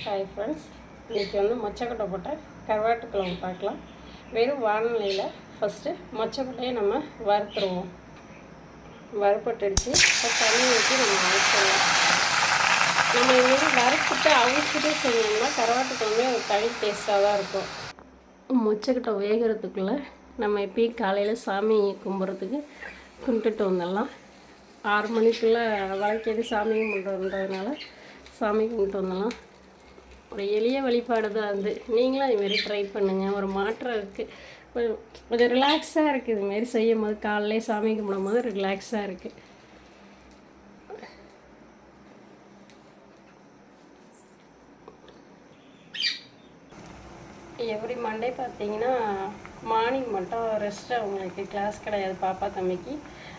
Hi friends, இன்றைக்கி மொச்சக்கொட்டை போட்ட கருவாட்டு குழம்பு பார்க்கலாம். வெறும் வானிலையில் ஃபஸ்ட்டு மொச்சக்கொட்டையை நம்ம வறுத்துருவோம். வறுப்பட்டுடுச்சு, இப்போ தண்ணி ஊற்றி நம்ம அரைச்சிடலாம். நம்ம இதுமாதிரி வறுத்துட்டு அவிச்சிட்டு செஞ்சோம்னா கருவாட்டு குழம்பு ஒரு தனி டேஸ்ட்டாக தான் இருக்கும். மொச்சக்கொட்டை வேகிறதுக்குள்ளே நம்ம எப்பயும் காலையில் சாமி கும்பிட்றதுக்கு கும்பிட்டுட்டு வந்துடலாம். 6 மணிக்குள்ளே வழக்கேது சாமி கும்பிட்றதுன்றதுனால சாமி கும்பிட்டு வந்துடலாம். ஒரு எளிய வழிபாடு தான் அது. நீங்களும் அதுமாரி ட்ரை பண்ணுங்கள். ஒரு மாற்றம் இருக்குது, கொஞ்சம் ரிலாக்ஸாக இருக்குது. இதுமாரி செய்யும் போது காலையிலே சாமி கும்பிடும் போது ரிலாக்ஸாக இருக்குது. எவ்ரி மண்டே பார்த்தீங்கன்னா மார்னிங் மட்டும் ரெஸ்ட். அவங்களுக்கு கிளாஸ் கிடையாது பாப்பா தம்பிக்கு.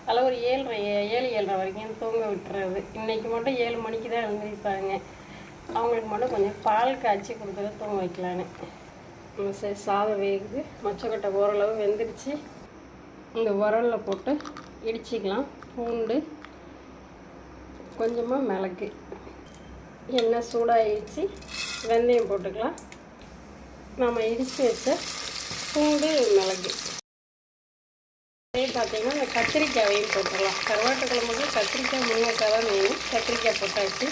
அதில் ஒரு 7:30 வரைக்கும் தூங்க விட்டுறது. இன்றைக்கி மட்டும் 7 மணிக்கு தான் எழுந்திருப்பாங்க. அவங்களுக்கு மட்டும் கொஞ்சம் பால் காய்ச்சி கொடுத்துட்டு தூங்க வைக்கலான்னு. சரி, சாதம் வேகுது. மொச்சக்கொட்டை ஓரளவு வெந்துடுச்சு. இந்த உரலில் போட்டு இடிச்சிக்கலாம். பூண்டு, கொஞ்சமாக மிளகு, எண்ணெய் சூடாகிடுச்சு. வெந்தயம் போட்டுக்கலாம். நம்ம இடித்து வச்ச பூண்டு, மிளகு. அதே பார்த்திங்கன்னா இந்த கத்திரிக்காயையும் போட்டுடலாம். கருவாட்டு குழம்புக்கு கத்திரிக்காய், முருங்கைக்காய் தான் வேணும். கத்திரிக்காய் போட்டாச்சு.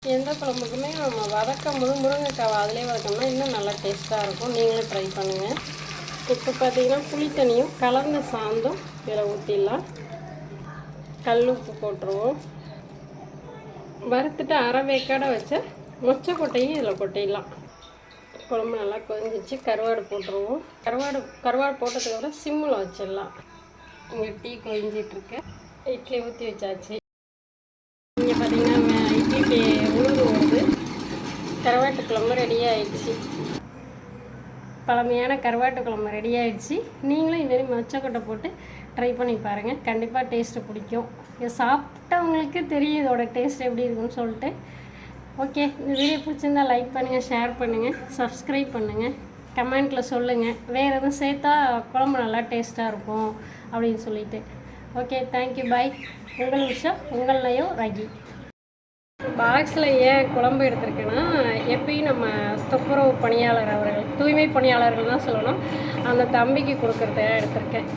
எந்த குழம்புக்குமே நம்ம வதக்கும் போது முருங்கைக்காய் அதிலே வதக்கணும்னா இன்னும் நல்லா டேஸ்ட்டாக இருக்கும். நீங்களும் ட்ரை பண்ணுங்கள். இப்போ பார்த்திங்கன்னா புளி தண்ணியும் கலந்த சாந்தும் இதில் ஊற்றிடலாம். கல் உப்பு போட்டுருவோம். வறுத்துட்டு அரை வேக்காடை வச்ச மொச்சக்கொட்டையும் இதில் கொட்டிடலாம். குழம்பு நல்லா கொதிஞ்சிச்சு. கருவாடு போட்டுருவோம். கருவாடு போட்டதுக்கப்புறம் சிம்மில் வச்சிடலாம். இங்கே டீ கொதிஞ்சிட்ருக்கு. இட்லி ஊற்றி வச்சாச்சு. இங்கே பார்த்திங்கன்னா இட்லிக்கு உளுந்து வருது. கருவாட்டு குழம்பு ரெடி ஆகிடுச்சு. பழமையான கருவாட்டு குழம்பு ரெடி ஆகிடுச்சு. நீங்களும் இதுமாரி மொச்சக்கொட்டை போட்டு ட்ரை பண்ணி பாருங்கள். கண்டிப்பாக டேஸ்ட்டு பிடிக்கும். இதை சாப்பிட்டவங்களுக்கு தெரியும் இதோட டேஸ்ட் எப்படி இருக்குன்னு சொல்லிட்டு. ஓகே, இந்த வீடியோ பிடிச்சிருந்தால் லைக் பண்ணுங்கள், ஷேர் பண்ணுங்கள், சப்ஸ்கிரைப் பண்ணுங்கள், கமெண்ட்டில் சொல்லுங்கள். வேறு எதுவும் சேர்த்தா குழம்பு நல்லா டேஸ்ட்டாக இருக்கும் அப்படின்னு சொல்லிட்டு. ஓகே, தேங்க்யூ, பாய். உங்கள் விஷயம், உங்கள் நயம், ரகி. பாக்ஸில் ஏன் குழம்பு எடுத்திருக்கேன்னா, எப்பயும் நம்ம துப்புரவு பணியாளர் அவர்கள், தூய்மை பணியாளர்கள் தான் சொல்லணும், அந்த தம்பிக்கு கொடுக்குறத எடுத்திருக்கேன்.